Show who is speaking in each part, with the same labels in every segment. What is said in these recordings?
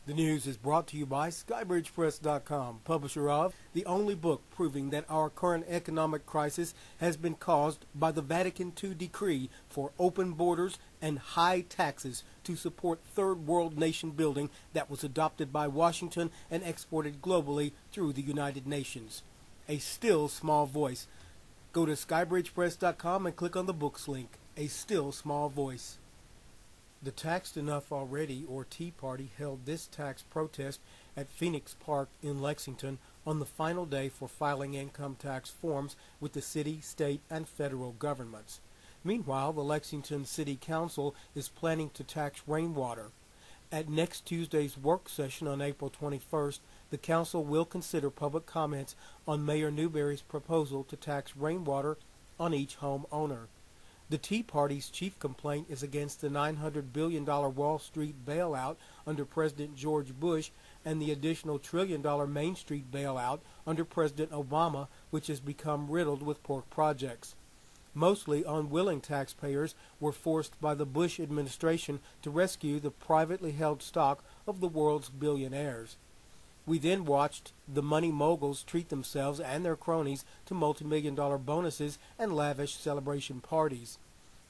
Speaker 1: The news is brought to you by skybridgepress.com, publisher of the only book proving that our current economic crisis has been caused by the Vatican II decree for open borders and high taxes to support third world nation building that was adopted by Washington and exported globally through the United Nations. A still small voice. Go to skybridgepress.com and click on the books link. A still small voice. The Taxed Enough Already, or Tea Party, held this tax protest at Phoenix Park in Lexington on the final day for filing income tax forms with the city, state, and federal governments. Meanwhile, the Lexington City Council is planning to tax rainwater. At next Tuesday's work session on April 21st, the council will consider public comments on Mayor Newberry's proposal to tax rainwater on each homeowner. The Tea Party's chief complaint is against the $900 billion Wall Street bailout under President George Bush and the additional $1 trillion Main Street bailout under President Obama, which has become riddled with poor projects. Mostly unwilling taxpayers were forced by the Bush administration to rescue the privately held stock of the world's billionaires. We then watched the money moguls treat themselves and their cronies to multi-million-dollar bonuses and lavish celebration parties.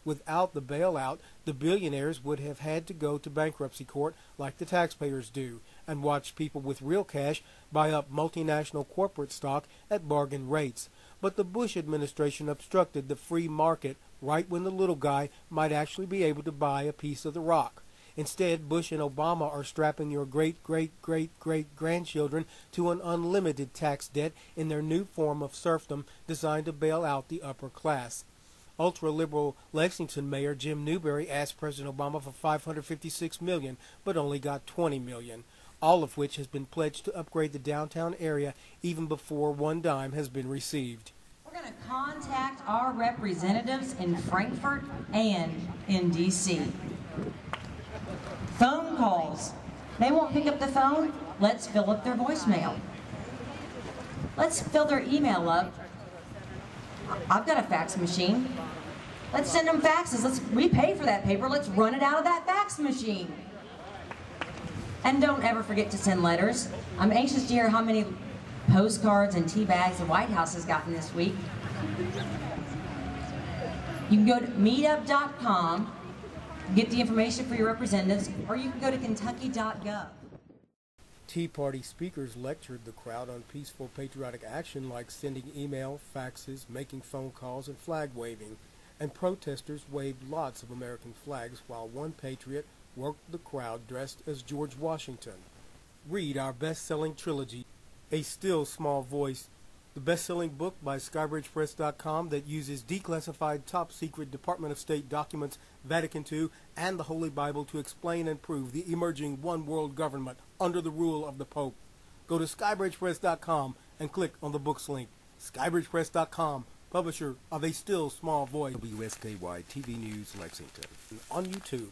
Speaker 1: Without the bailout, the billionaires would have had to go to bankruptcy court like the taxpayers do, and watch people with real cash buy up multinational corporate stock at bargain rates. But the Bush administration obstructed the free market right when the little guy might actually be able to buy a piece of the rock. Instead, Bush and Obama are strapping your great-great-great-great-grandchildren to an unlimited tax debt in their new form of serfdom designed to bail out the upper class. Ultra-liberal Lexington Mayor Jim Newberry asked President Obama for $556 million, but only got $20 million, all of which has been pledged to upgrade the downtown area even before one dime has been received.
Speaker 2: We're going to contact our representatives in Frankfurt and in D.C. Phone calls. They won't pick up the phone? Let's fill up their voicemail. Let's fill their email up. I've got a fax machine. Let's send them faxes. We pay for that paper. Let's run it out of that fax machine. And don't ever forget to send letters. I'm anxious to hear how many postcards and tea bags the White House has gotten this week. You can go to meetup.com. Get the information for your representatives, or you can go to kentucky.gov.
Speaker 1: Tea Party speakers lectured the crowd on peaceful patriotic action like sending email, faxes, making phone calls, and flag waving. And protesters waved lots of American flags while one patriot worked the crowd dressed as George Washington. Read our best-selling trilogy, A Still Small Voice, the best-selling book by skybridgepress.com that uses declassified top-secret Department of State documents, Vatican II, and the Holy Bible to explain and prove the emerging one-world government under the rule of the Pope. Go to skybridgepress.com and click on the books link. skybridgepress.com, publisher of A Still Small Voice.
Speaker 3: wsky-tv News, Lexington.
Speaker 1: On YouTube.